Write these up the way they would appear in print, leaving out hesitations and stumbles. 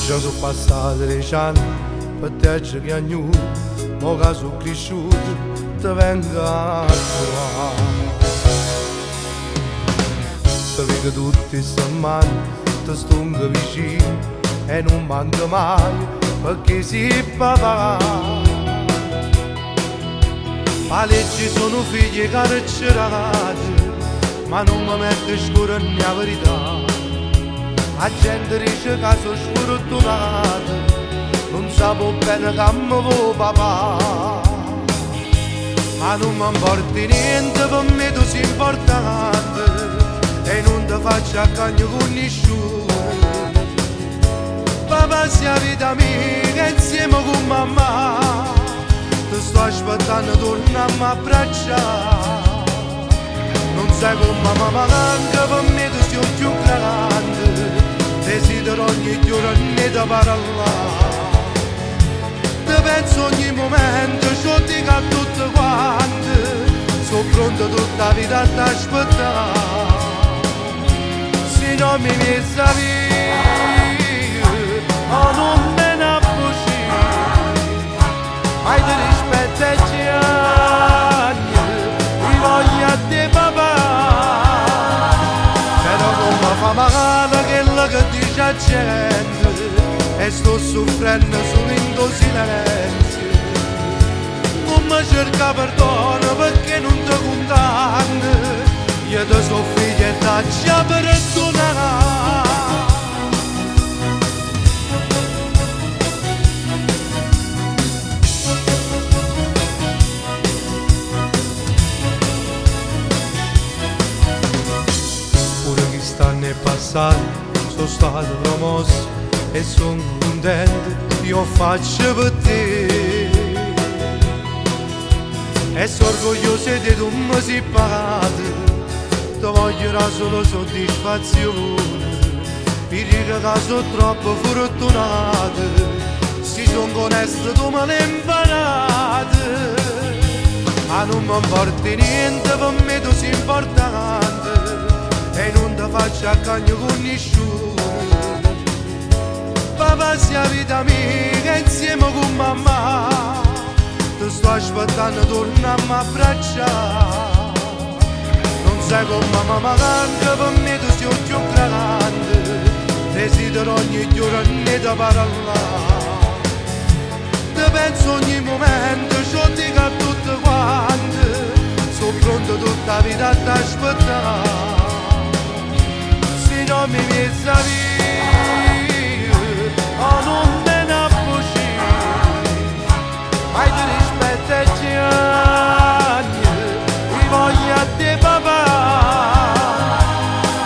già sono passati 10 anni, per te c'è che agnu, mo che sono cresciuto, ti vengo a trovare. Sapevi che tutti si mangi, ti stungo vicino, e non manca mai, perché si papà. Ma leggi sono figli carcerati, ma non mi metto scuro nella verità. La gente dice che sono sfortunato, non sapevo bene che mi vuoi papà. Ma non mi importa niente, per me tu sei importante, e non ti faccio accanto con nessuno. Papà sia vita mia, insieme con mamma, ti sto aspettando, torna a mi abbracciare. Non sai come mi manca, per me tu sei più grande, desidero ogni giorno ne da parlare. Ti penso ogni momento, ci dico a tutte quante, sono pronto tutta la vita ad aspettare. Se non mi messa via, oh non me ne appucci, mai ti rispetto e ci agni, ti voglio a te papà. Però come fa male quello che dice la gente, e sto soffrendo solo in tuo silenzio. Non mi cerca perdono perché non ti condanno, io ti so figlio e t'accia perdonare. Pure che stanno e passati, sono stato promosso e sono contento, io faccio per te. E sono orgoglioso di tu mi sei pagato, ti voglio solo soddisfazione. Mi dico che sono troppo fortunato, se sono onesto tu me l'hai imparato. Ma non mi importa niente, per me tu sei importante, e non ti faccio accanto con nessuno. Papà sia vita mia, insieme con mamma, ti sto aspettando, torna a mi abbracciare. Non sai come mi manca, per me tu sei più grande, desidero ogni giorno ne da parlare. Ti penso ogni momento, ci dico a tutte quante, sono pronto tutta la vita ad aspettare. Se non mi messa via, oh non me ne appucci, mai ti rispetto e ci agni, ti voglio a te papà.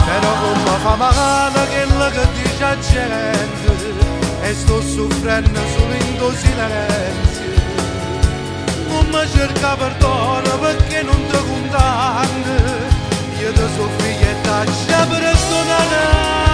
Però come fa male quello che dice la gente, e sto soffrendo solo in tuo silenzio. Non mi cerca perdono perché non ti condanno, io ti so figlio e t'accia perdonare.